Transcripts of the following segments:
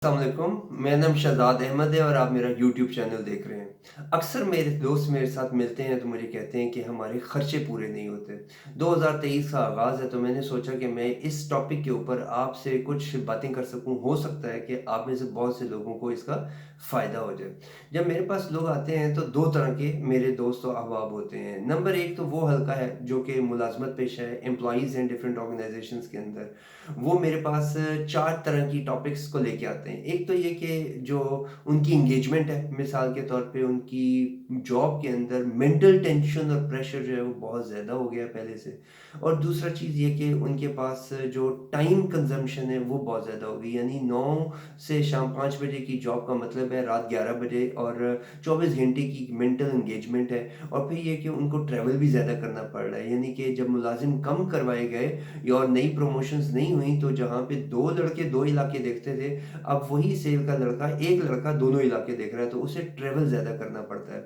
अस्सलाम वालेकुम। मेरा नाम शहजाद अहमद है और आप मेरा यूट्यूब चैनल देख रहे हैं। अक्सर मेरे दोस्त मेरे साथ मिलते हैं तो मुझे कहते हैं कि हमारे खर्चे पूरे नहीं होते। 2023 का आगाज़ है तो मैंने सोचा कि मैं इस टॉपिक के ऊपर आपसे कुछ बातें कर सकूं। हो सकता है कि आप में से बहुत से लोगों को इसका फ़ायदा हो जाए। जब मेरे पास लोग आते हैं तो दो तरह के मेरे दोस्त और अहबाब होते हैं। नंबर एक तो वो हल्का है जो कि मुलाजमत पेशा है, एम्प्लॉयज़ हैं डिफरेंट ऑर्गेनाइजेशंस के अंदर। वो मेरे पास 4 तरह की टॉपिक्स को लेके आते हैं। एक तो ये कि जो उनकी एंगेजमेंट है, मिसाल के तौर पे उनकी जॉब के अंदर मेंटल टेंशन और प्रेशर जो है वो बहुत ज़्यादा हो गया है पहले से। और दूसरा चीज़ ये कि उनके पास जो टाइम कंज़म्पशन है वो बहुत ज़्यादा हो गई। यानी 9 से शाम 5 बजे की जॉब का मतलब है रात 11 बजे और 24 घंटे की मेंटल एंगेजमेंट है। और फिर ये कि उनको ट्रैवल भी ज़्यादा करना पड़ रहा है। यानी कि जब मुलाज़िम कम करवाए गए और नई प्रमोशंस नहीं हुई तो जहाँ पे 2 लड़के 2 इलाके देखते थे, अब वही सेल का लड़का, एक लड़का दोनों इलाके देख रहा है, तो उसे ट्रैवल ज़्यादा करना पड़ता है।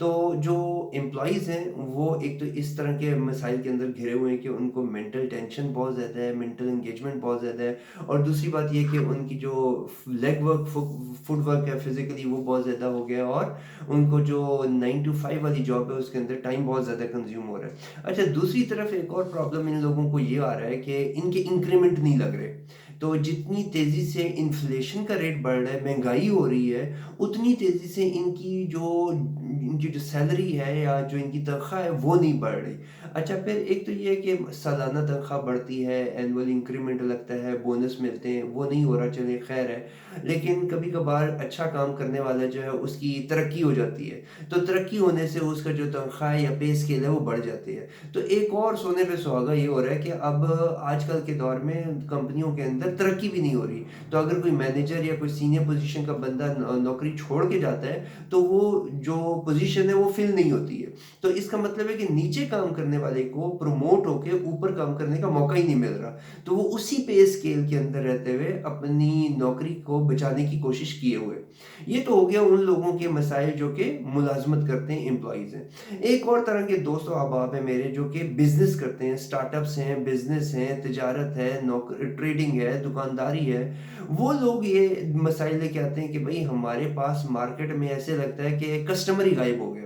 तो जो एम्प्लॉइज़ हैं वो एक तो इस तरह के मसाइल के अंदर घिरे हुए हैं कि उनको मेंटल टेंशन बहुत ज़्यादा है, मेंटल एंगेजमेंट बहुत ज़्यादा है। और दूसरी बात ये कि उनकी जो लेग वर्क, फुट वर्क है फिजिकली, वो बहुत ज़्यादा हो गया। और उनको जो 9 टू 5 वाली जॉब है उसके अंदर टाइम बहुत ज़्यादा कंज्यूम हो रहा है। अच्छा, दूसरी तरफ एक और प्रॉब्लम इन लोगों को ये आ रहा है कि इनके इंक्रीमेंट नहीं लग रहे। तो जितनी तेज़ी से इन्फ्लेशन का रेट बढ़ रहा है, महंगाई हो रही है, उतनी तेज़ी से इनकी जो सैलरी है या जो इनकी तनख्वाह है वो नहीं बढ़ रही। अच्छा, फिर एक तो ये है कि सालाना तनख्वाह बढ़ती है, एनुअल इंक्रीमेंट लगता है, बोनस मिलते हैं, वो नहीं हो रहा, चलिए खैर है। लेकिन कभी कभार अच्छा काम करने वाला जो है उसकी तरक्की हो जाती है, तो तरक्की होने से उसका जो तनख्वाह या पे स्केल है वो बढ़ जाती है। तो एक और सोने पे सुहागा ये हो रहा है कि अब आजकल के दौर में कंपनियों के अंदर तरक्की भी नहीं हो रही। तो अगर कोई मैनेजर या कोई सीनियर पोजीशन का बंदा नौकरी छोड़ के जाता है तो वो जो पोजीशन है वो फिल नहीं होती है। तो इसका मतलब है कि नीचे काम करने वाले को प्रमोट होके ऊपर काम करने का मौका ही नहीं मिल रहा। तो वो उसी पे स्केल के अंदर रहते हुए अपनी नौकरी को बचाने की कोशिश किए हुए। ये तो हो गया उन लोगों के मसाइल जो कि मुलाजमत करते हैं, एम्प्लॉइज़ हैं। एक और तरह के दोस्त और अहबाब हैं मेरे जो कि बिज़नेस करते हैं, स्टार्टअप्स हैं, बिज़नेस हैं, तिजारत है, ट्रेडिंग है, दुकानदारी है। वो लोग ये मसाइल लेके आते हैं कि भई हमारे पास मार्केट में ऐसे लगता है कि कस्टमर ही गायब हो गए।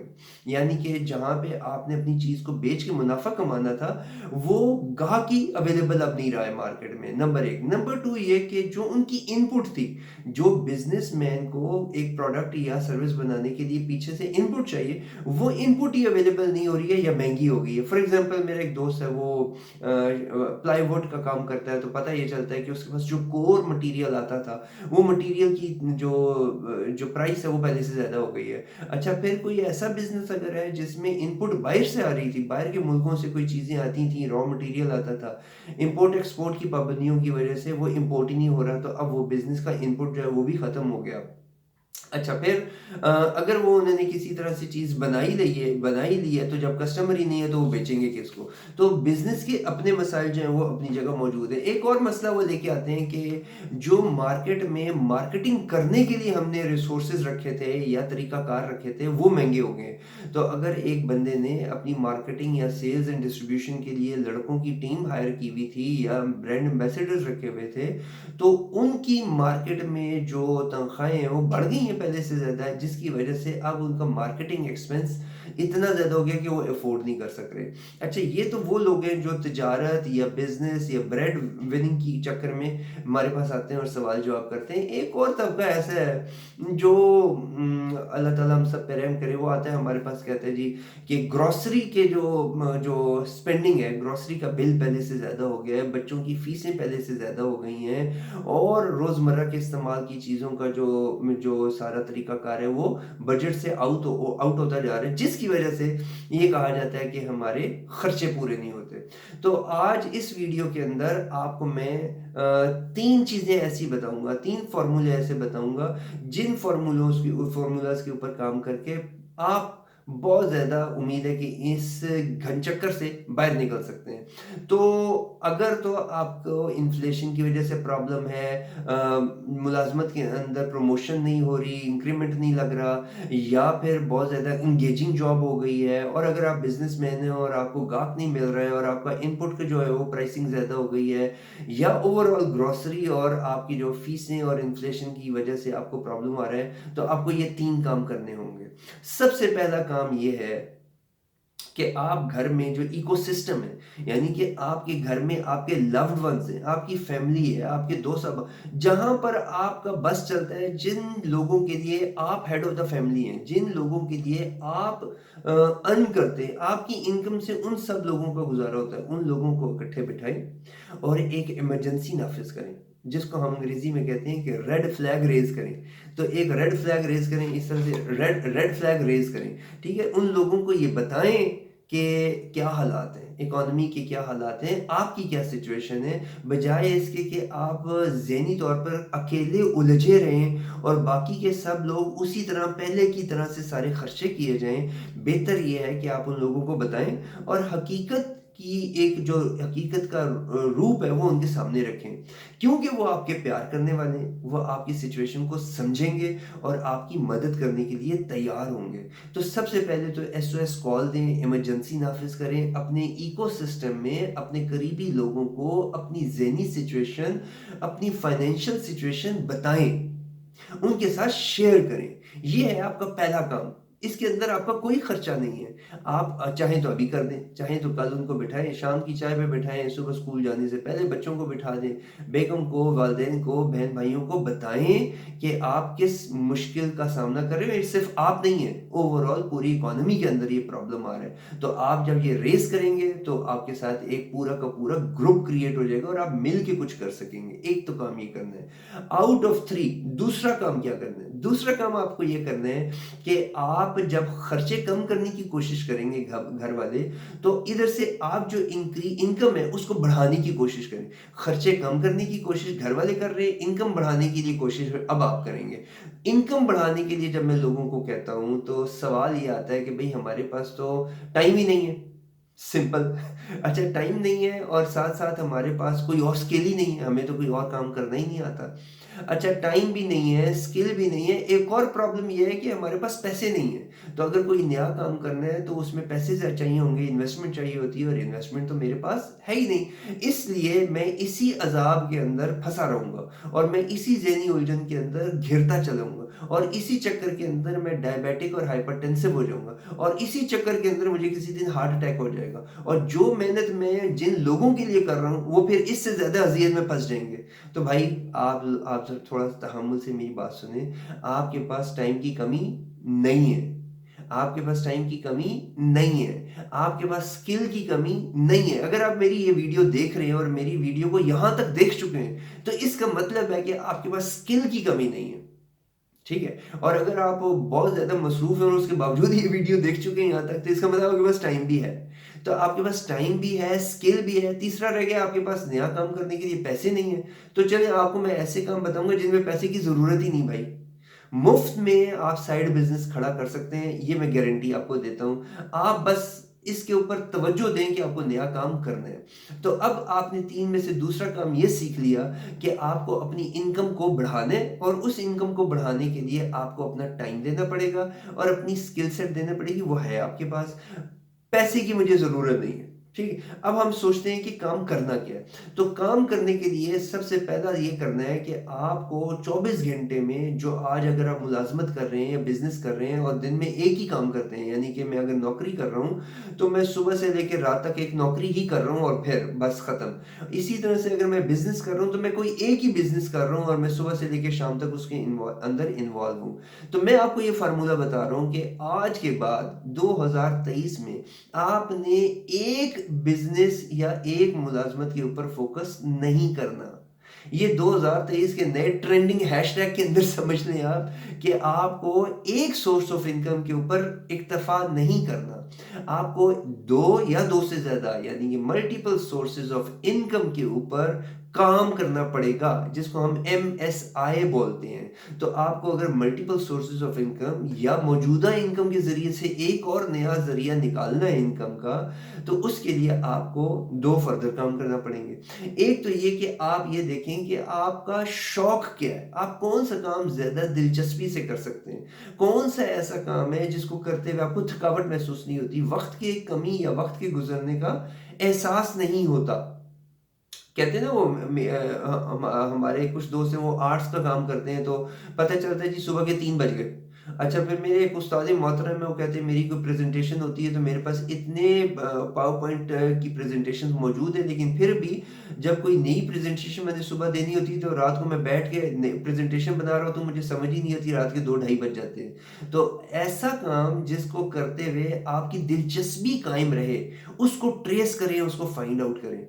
यानी कि जहाँ पे आपने अपनी चीज़ को बेच के मुनाफ़ा कमाना था, वो गाहकी अवेलेबल अब नहीं रहा है मार्केट में, नंबर 1। नंबर 2 ये कि जो उनकी इनपुट थी, जो बिज़नेसमैन को एक प्रोडक्ट या सर्विस बनाने के लिए पीछे से इनपुट चाहिए, वो इनपुट ही अवेलेबल नहीं हो रही है या महँगी हो गई है। फॉर एग्ज़ाम्पल मेरा एक दोस्त है, वो प्लाईवुड का काम करता है, तो पता ये चलता है कि उसके पास जो कोर मटीरियल आता था, वो मटीरियल की जो प्राइस है वो पहले से ज़्यादा हो गई है। अच्छा, फिर कोई ऐसा बिज़नेस अगर है जिसमें इनपुट बाहर से आ रही थी, बाहर के मुल्कों से कोई चीज़ें आती थी, रॉ मटीरियल आता था, इम्पोर्ट एक्सपोर्ट की पाबंदियों की वजह से वो इम्पोर्ट ही नहीं हो रहा, तो अब वो बिज़नेस का इनपुट जो है वो भी ख़त्म हो गया। अच्छा, फिर अगर वो उन्होंने किसी तरह से चीज़ बना ही ली है तो जब कस्टमर ही नहीं है तो वो बेचेंगे किसको? तो बिज़नेस के अपने मसाइल जो हैं वो अपनी जगह मौजूद है। एक और मसला वो लेके आते हैं कि जो मार्केट में मार्केटिंग करने के लिए हमने रिसोर्सेज़ रखे थे या तरीक़ाकार रखे थे, वो महँगे हो गए। तो अगर एक बंदे ने अपनी मार्केटिंग या सेल्स एंड डिस्ट्रीब्यूशन के लिए लड़कों की टीम हायर की हुई थी या ब्रांड एम्बेसडर्स रखे हुए थे, तो उनकी मार्केट में जो तनख्वाहें हैं वो बढ़ गई हैं पहले से ज़्यादा, जिसकी वजह से अब उनका मार्केटिंग एक्सपेंस इतना ज़्यादा हो गया कि वो अफोर्ड नहीं कर सक रहे। अच्छा, ये तो वो लोग हैं जो तिजारत या बिजनेस या ब्रेड विनिंग की चक्कर में हमारे पास आते हैं और सवाल जवाब करते हैं। एक और तबका ऐसा है जो अल्लाह ताला हम सब पे रहम करे, वो आता है हमारे पास, कहते हैं जी कि ग्रोसरी के जो स्पेंडिंग है, ग्रोसरी का बिल पहले से ज़्यादा हो गया है, बच्चों की फीसें पहले से ज़्यादा हो गई हैं और रोज़मर्रा के इस्तेमाल की चीज़ों का जो जो सारा तरीक़ाकार है वो बजट से आउट होता जा रहा है, जिसकी वजह से ये कहा जाता है कि हमारे खर्चे पूरे नहीं होते। तो आज इस वीडियो के अंदर आपको मैं 3 चीज़ें ऐसी बताऊँगा, 3 फ़ॉर्मूले ऐसे बताऊँगा, जिन फ़ॉर्मूलाज़ के ऊपर काम करके आप बहुत ज़्यादा उम्मीद है कि इस घनचक्कर से बाहर निकल सकते हैं। तो अगर तो आपको इन्फ्लेशन की वजह से प्रॉब्लम है, मुलाज़मत के अंदर प्रमोशन नहीं हो रही, इंक्रीमेंट नहीं लग रहा, या फिर बहुत ज़्यादा एंगेजिंग जॉब हो गई है, और अगर आप बिज़नेसमैन हैं और आपको गाहक नहीं मिल रहा है और आपका इनपुट का जो है वो प्राइसिंग ज़्यादा हो गई है, या ओवरऑल ग्रोसरी और आपकी जो फीसें और इन्फ्लेशन की वजह से आपको प्रॉब्लम आ रहा है, तो आपको ये 3 काम करने होंगे। सबसे पहला काम ये है कि आप घर में जो इकोसिस्टम है, यानी कि आपके घर में आपके लव्ड वंस हैं, आपकी फैमिली है, आपके दोस्त, अब जहां पर आपका बस चलता है, जिन लोगों के लिए आप हेड ऑफ द फैमिली हैं, जिन लोगों के लिए आप अर्न करते हैं, आपकी इनकम से उन सब लोगों का गुजारा होता है, उन लोगों को इकट्ठे बिठाएं और एक इमरजेंसी नाफिज करें, जिसको हम अंग्रेजी में कहते हैं कि रेड फ्लैग रेज करें। तो एक रेड फ्लैग रेज करें, इस तरह से रेड रेड फ्लैग रेज करें, ठीक है। उन लोगों को ये बताएं कि क्या हालात हैं, इकोनॉमी के क्या हालात हैं, आपकी क्या सिचुएशन है, बजाय इसके कि आप ज़हनी तौर पर अकेले उलझे रहें और बाकी के सब लोग उसी तरह पहले की तरह से सारे खर्चे किए जाएं। बेहतर ये है कि आप उन लोगों को बताएं और हकीकत की एक जो हकीकत का रूप है वो उनके सामने रखें, क्योंकि वो आपके प्यार करने वाले हैं, वो आपकी सिचुएशन को समझेंगे और आपकी मदद करने के लिए तैयार होंगे। तो सबसे पहले तो एसओएस कॉल दें, इमरजेंसी नाफिज करें, अपने इकोसिस्टम में अपने करीबी लोगों को अपनी ज़हनी सिचुएशन, अपनी फाइनेंशियल सिचुएशन बताएं, उनके साथ शेयर करें। ये है आपका पहला काम। इसके अंदर आपका कोई खर्चा नहीं है। आप चाहें तो अभी कर दें, चाहें तो कल उनको बिठाएं, शाम की चाय पे बिठाएं, सुबह स्कूल जाने से पहले बच्चों को बिठा दें, बेगम को, वालिदैन को, बहन भाइयों को बताएं कि आप किस मुश्किल का सामना कर रहे हो। ये सिर्फ आप नहीं है, ओवरऑल पूरी इकोनॉमी के अंदर ये प्रॉब्लम आ रहा है। तो आप जब ये रेस करेंगे तो आपके साथ एक पूरा का पूरा ग्रुप क्रिएट हो जाएगा और आप मिल के कुछ कर सकेंगे। एक तो काम ये करना है। आउट ऑफ 3 दूसरा काम क्या करना है? दूसरा काम आपको ये करना है कि आप जब खर्चे कम करने की कोशिश करेंगे घर वाले, तो इधर से आप जो इनकम है उसको बढ़ाने की कोशिश करें। खर्चे कम करने की कोशिश घर वाले कर रहे हैं, इनकम बढ़ाने के लिए कोशिश अब आप करेंगे। इनकम बढ़ाने के लिए जब मैं लोगों को कहता हूं तो सवाल ये आता है कि भाई हमारे पास तो टाइम ही नहीं है। सिंपल। अच्छा, टाइम नहीं है और साथ साथ हमारे पास कोई और स्किल ही नहीं है, हमें तो कोई और काम करना ही नहीं आता। अच्छा, टाइम भी नहीं है, स्किल भी नहीं है, एक और प्रॉब्लम ये है कि हमारे पास पैसे नहीं है। तो अगर कोई नया काम करना है तो उसमें पैसे चाहिए होंगे, इन्वेस्टमेंट चाहिए होती है, और इन्वेस्टमेंट तो मेरे पास है ही नहीं। इसलिए मैं इसी अजाब के अंदर फंसा रहूंगा और मैं इसी ज़हनी उलझन के अंदर घिरता चलूंगा और इसी चक्कर के अंदर मैं डायबिटिक और हाइपरटेंसिव हो जाऊंगा और इसी चक्कर के अंदर मुझे किसी दिन हार्ट अटैक हो जाएगा, और जो मेहनत मैं जिन लोगों के लिए कर रहा हूं वो फिर इससे ज्यादा अजियत में फंस जाएंगे। तो भाई आप सब थोड़ा सा तहम्मुल से मेरी बात सुने। आपके पास टाइम की कमी नहीं है, आपके पास टाइम की कमी नहीं है, आपके पास स्किल की कमी नहीं है। अगर आप मेरी ये वीडियो देख रहे हैं और मेरी वीडियो को यहां तक देख चुके हैं तो इसका मतलब है कि आपके पास स्किल की कमी नहीं है, ठीक है। और अगर आप बहुत ज्यादा मसरूफ हैं और उसके बावजूद ये वीडियो देख चुके हैं यहाँ तक, तो इसका मतलब आपके पास टाइम भी है। तो आपके पास टाइम भी है, स्किल भी है। तीसरा रह गया, आपके पास नया काम करने के लिए पैसे नहीं है। तो चलिए आपको मैं ऐसे काम बताऊंगा जिनमें पैसे की जरूरत ही नहीं भाई। मुफ्त में आप साइड बिजनेस खड़ा कर सकते हैं, ये मैं गारंटी आपको देता हूं। आप बस इसके ऊपर तवज्जो दें कि आपको नया काम करना है। तो अब आपने 3 में से दूसरा काम ये सीख लिया कि आपको अपनी इनकम को बढ़ाने, और उस इनकम को बढ़ाने के लिए आपको अपना टाइम देना पड़ेगा और अपनी स्किल सेट देना पड़ेगी, वो है आपके पास। पैसे की मुझे जरूरत नहीं है, ठीक है। अब हम सोचते हैं कि काम करना क्या है। तो काम करने के लिए सबसे पहला ये करना है कि आपको 24 घंटे में, जो आज अगर आप मुलाजमत कर रहे हैं या बिजनेस कर रहे हैं और दिन में एक ही काम करते हैं, यानी कि मैं अगर नौकरी कर रहा हूं तो मैं सुबह से लेकर रात तक एक नौकरी ही कर रहा हूं और फिर बस खत्म। इसी तरह से अगर मैं बिजनेस कर रहा हूं तो मैं कोई एक ही बिजनेस कर रहा हूं और मैं सुबह से लेकर शाम तक उसके अंदर इन्वॉल्व हूं। तो मैं आपको ये फार्मूला बता रहा हूं कि आज के बाद 2023 में आपने एक बिजनेस या एक मुलाजमत के ऊपर फोकस नहीं करना। ये 2023 के नए ट्रेंडिंग हैशटैग के अंदर समझ लें आप कि आपको एक सोर्स ऑफ इनकम के ऊपर इक्तफा नहीं करना। आपको 2 या 2 से ज्यादा, यानी कि मल्टीपल सोर्सेज ऑफ इनकम के ऊपर काम करना पड़ेगा, जिसको हम MSI बोलते हैं। तो आपको अगर मल्टीपल सोर्सेज ऑफ इनकम या मौजूदा इनकम के ज़रिए से एक और नया ज़रिया निकालना है इनकम का, तो उसके लिए आपको 2 फर्दर काम करना पड़ेंगे। एक तो ये कि आप ये देखें कि आपका शौक क्या है? आप कौन-सा काम ज़्यादा दिलचस्पी से कर सकते हैं? कौन-सा ऐसा काम है जिसको करते हुए आपको थकावट महसूस नहीं होती, वक़्त की कमी या वक़्त के गुज़रने का एहसास नहीं होता? कहते हैं ना वो हमारे कुछ दोस्त हैं वो आर्ट्स का काम करते हैं, तो पता चलता है जी सुबह के 3 बज गए। अच्छा, फिर मेरे एक उस्ताद मोहतरम है, वो कहते हैं मेरी कोई प्रेजेंटेशन होती है तो मेरे पास इतने पावर पॉइंट की प्रेजेंटेशन मौजूद है, लेकिन फिर भी जब कोई नई प्रेजेंटेशन मैंने सुबह देनी होती है तो रात को मैं बैठ के प्रेजेंटेशन बना रहा हूँ तो मुझे समझ ही नहीं आती, रात के 2 ढाई बज जाते हैं। तो ऐसा काम जिसको करते हुए आपकी दिलचस्पी कायम रहे, उसको ट्रेस करें, उसको फाइंड आउट करें।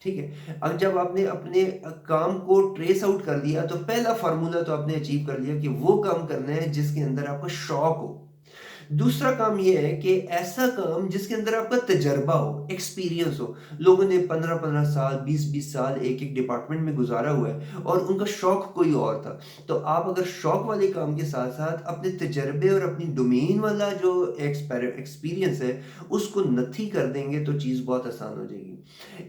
ठीक है। अब जब आपने अपने काम को ट्रेस आउट कर लिया तो पहला फार्मूला तो आपने अचीव कर लिया कि वो काम करना है जिसके अंदर आपका शौक हो। दूसरा काम ये है कि ऐसा काम जिसके अंदर आपका तजर्बा हो, एक्सपीरियंस हो। लोगों ने 15-15 साल, 20-20 साल एक-एक डिपार्टमेंट में गुज़ारा हुआ है और उनका शौक कोई और था। तो आप अगर शौक वाले काम के साथ-साथ अपने तजर्बे और अपनी डोमेन वाला जो एक्सपीरियंस है, उसको नत्थी कर देंगे तो चीज़ बहुत आसान हो जाएगी।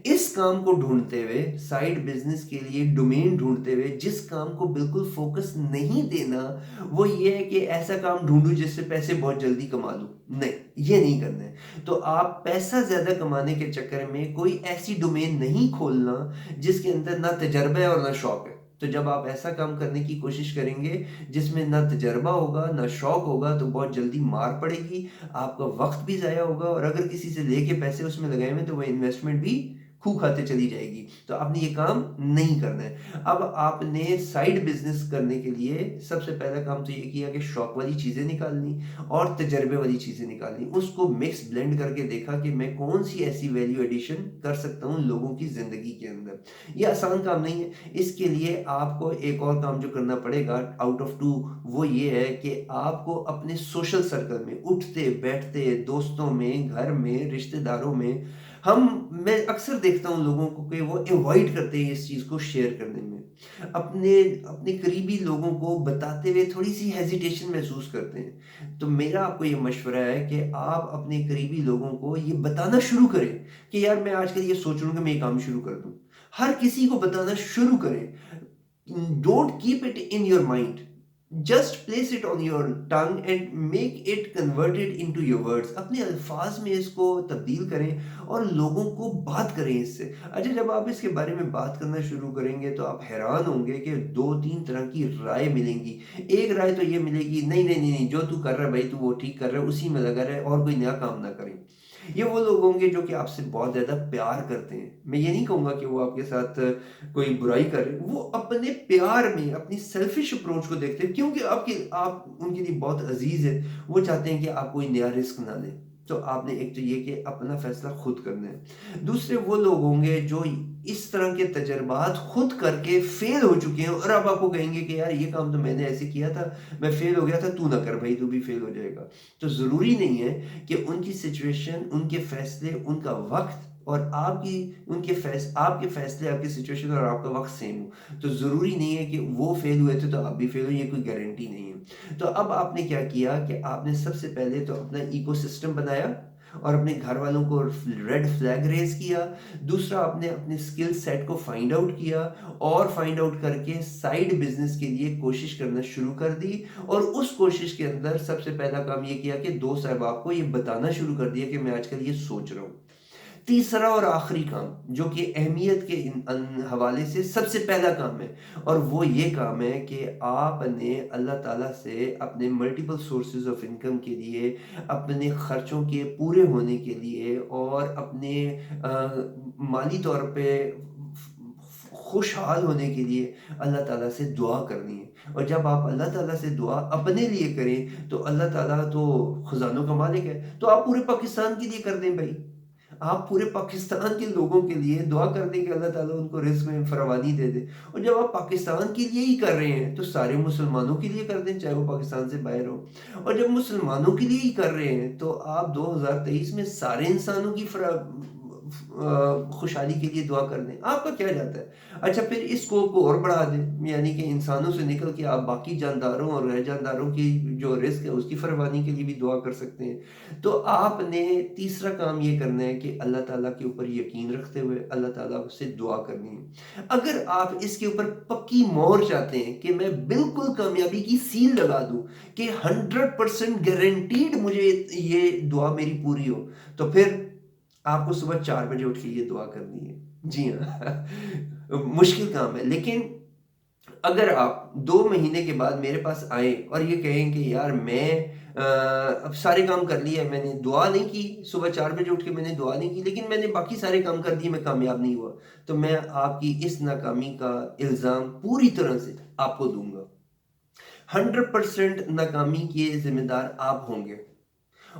इस काम को ढूँढते हुए, साइड बिज़नेस के लिए डोमेन ढूँढते हुए, जिस काम को बिल्कुल फ़ोकस नहीं देना, वो ये है कि ऐसा काम ढूँढूँ जिससे पैसे बहुत जल्दी कमा लूँ। नहीं, ये नहीं करना है। तो आप पैसा ज़्यादा कमाने के चक्कर में कोई ऐसी डोमेन नहीं खोलना जिसके अंदर ना तजर्बा है और ना शौक है। तो जब आप ऐसा काम करने की कोशिश करेंगे जिसमें ना तजर्बा होगा, ना शौक होगा, तो बहुत जल्दी मार पड़ेगी, आपका वक़्त भी ज़ाया होगा और अगर किसी से लेके पैसे उसमें लगाए हुए हैं तो वो इन्वेस्टमेंट भी खू खाते चली जाएगी। तो आपने ये काम नहीं करना है। अब आपने साइड बिज़नेस करने के लिए सबसे पहला काम तो ये किया कि शौक वाली चीज़ें निकालनी और तजर्बे वाली चीज़ें निकालनी। उसको मिक्स ब्लेंड करके देखा कि मैं कौन-सी ऐसी वैल्यू एडिशन कर सकता हूँ लोगों की ज़िंदगी के अंदर। ये आसान काम नहीं है। इसके लिए आपको एक और काम जो करना पड़ेगा आउट ऑफ 2, वो ये है कि आपको अपने सोशल सर्कल में उठते-बैठते दोस्तों में, घर में, रिश्तेदारों में मैं अक्सर देखता हूँ लोगों को कि वो अवॉइड करते हैं इस चीज़ को शेयर करने में। अपने अपने करीबी लोगों को बताते हुए थोड़ी-सी हेजिटेशन महसूस करते हैं। तो मेरा आपको ये मशवरा है कि आप अपने करीबी लोगों को ये बताना शुरू करें कि यार मैं आजकल ये सोच रहा हूँ कि मैं ये काम शुरू कर दूँ। हर किसी को बताना शुरू करें। Don't keep it in your mind. Just place it on your tongue and make it converted into your words. अपने अल्फाज में इसको तब्दील करें और लोगों को बात करें इससे। अच्छा, जब आप इसके बारे में बात करना शुरू करेंगे तो आप हैरान होंगे कि 2-3 तरह की राय मिलेंगी। एक राय तो ये मिलेगी, नहीं, नहीं, नहीं, नहीं, जो तू कर रहा है भाई तू वो ठीक कर रहा है, उसी में लगा रहे और कोई नया काम ना करें। ये वो लोग होंगे जो कि आपसे बहुत ज़्यादा प्यार करते हैं। मैं ये नहीं कहूँगा कि वो आपके साथ कोई बुराई कर रहे हैं। वो अपने प्यार में अपनी सेल्फिश अप्रोच को देखते हैं क्योंकि आप उनके लिए बहुत अज़ीज़ हैं। वो चाहते हैं कि आप कोई नया रिस्क ना लें। तो आपने एक तो ये कि अपना फ़ैसला खुद करना है। दूसरे वो लोग होंगे जो इस तरह के तजर्बात खुद करके फ़ेल हो चुके हैं और अब आपको कहेंगे कि यार ये काम तो मैंने ऐसे किया था, मैं फ़ेल हो गया था, तू ना कर भाई, तू भी फ़ेल हो जाएगा। तो ज़रूरी नहीं है कि उनकी सिचुएशन, उनके फ़ैसले, उनका वक़्त और आपके फ़ैसले, आपकी सिचुएशन और आपका वक़्त सेम हो। तो ज़रूरी नहीं है कि वो फ़ेल हुए थे तो आप भी फ़ेल हो, ये कोई गारंटी नहीं है। तो अब आपने क्या किया कि आपने सबसे पहले तो अपना इकोसिस्टम बनाया और अपने घर वालों को रेड फ्लैग रेज़ किया। दूसरा, आपने अपने स्किल सेट को फाइंड आउट किया और फाइंड आउट करके साइड बिज़नेस के लिए कोशिश करना शुरू कर दी और उस कोशिश के अंदर सबसे पहला काम ये किया कि दोस्त अहबाब को ये बताना शुरू कर दिया कि मैं आजकल ये सोच रहा हूँ। तीसरा और आखिरी काम जो कि अहमियत के हवाले से सबसे पहला काम है और वो ये काम है कि आपने अल्लाह ताला से अपने मल्टीपल सोर्सेज ऑफ इनकम के लिए, अपने खर्चों के पूरे होने के लिए और अपने माली तौर पे खुशहाल होने के लिए अल्लाह ताला से दुआ करनी है। और जब आप अल्लाह ताला से दुआ अपने लिए करें तो अल्लाह ताला तो खजानों का मालिक है, तो आप पूरे पाकिस्तान के लिए कर दें भाई। आप पूरे पाकिस्तान के लोगों के लिए दुआ कर दें कि अल्लाह ताला उनको रिज़्क में फरावानी दे दे। और जब आप पाकिस्तान के लिए ही कर रहे हैं तो सारे मुसलमानों के लिए कर दें, चाहे वो पाकिस्तान से बाहर हो। और जब मुसलमानों के लिए ही कर रहे हैं तो आप 2023 में सारे इंसानों की خوشحالی کے لیے دعا کر دیں، آپ کا کیا جاتا ہے؟ اچھا پھر اس اسکوپ کو اور بڑھا دیں، یعنی کہ انسانوں سے نکل کے آپ باقی جانداروں اور غیر جانداروں کی جو رزق ہے اس کی فراوانی کے لیے بھی دعا کر سکتے ہیں۔ تو آپ نے تیسرا کام یہ کرنا ہے کہ اللہ تعالیٰ کے اوپر یقین رکھتے ہوئے اللہ تعالیٰ سے دعا کرنی ہے۔ اگر آپ اس کے اوپر پکی مور چاہتے ہیں کہ میں بالکل کامیابی کی سیل لگا دوں کہ 100% گارنٹیڈ مجھے یہ دعا میری پوری ہو، تو پھر آپ کو صبح 4 بجے اٹھ کے یہ دعا کرنی ہے۔ جی ہاں مشکل کام ہے، لیکن اگر آپ 2 مہینے کے بعد میرے پاس آئیں اور یہ کہیں کہ یار میں اب سارے کام کر لیے، میں نے دعا نہیں کی، صبح 4 بجے اٹھ کے میں نے دعا نہیں کی، لیکن میں نے باقی سارے کام کر دیے، میں کامیاب نہیں ہوا، تو میں آپ کی اس ناکامی کا الزام پوری طرح سے آپ کو دوں گا۔ 100% ناکامی کے ذمہ دار آپ ہوں گے۔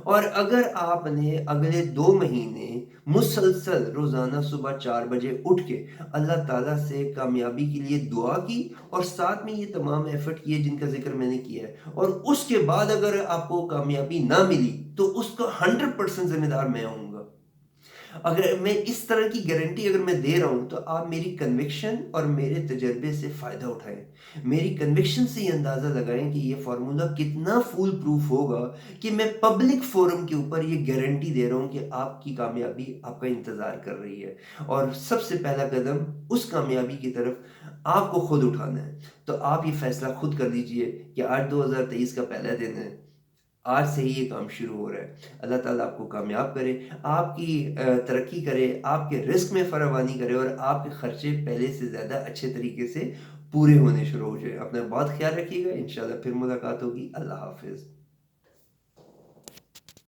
اور اگر آپ نے اگلے 2 مہینے مسلسل روزانہ صبح 4 بجے اٹھ کے اللہ تعالیٰ سے کامیابی کے لیے دعا کی اور ساتھ میں یہ تمام ایفرٹ کیے جن کا ذکر میں نے کیا ہے، اور اس کے بعد اگر آپ کو کامیابی نہ ملی تو اس کا 100% ذمہ دار میں ہوں گا۔ اگر میں اس طرح کی گارنٹی اگر میں دے رہا ہوں تو آپ میری کنوکشن اور میرے تجربے سے فائدہ اٹھائیں، میری کنوکشن سے یہ اندازہ لگائیں کہ یہ فارمولا کتنا فول پروف ہوگا کہ میں پبلک فورم کے اوپر یہ گارنٹی دے رہا ہوں کہ آپ کی کامیابی آپ کا انتظار کر رہی ہے، اور سب سے پہلا قدم اس کامیابی کی طرف آپ کو خود اٹھانا ہے۔ تو آپ یہ فیصلہ خود کر لیجئے کہ آج 2023 کا پہلا دن ہے، آج سے ہی یہ کام شروع ہو رہا ہے۔ اللہ تعالیٰ آپ کو کامیاب کرے، آپ کی ترقی کرے، آپ کے رزق میں فراوانی کرے، اور آپ کے خرچے پہلے سے زیادہ اچھے طریقے سے پورے ہونے شروع ہو جائے۔ اپنا بہت خیال رکھیے گا، انشاءاللہ پھر ملاقات ہوگی۔ اللہ حافظ۔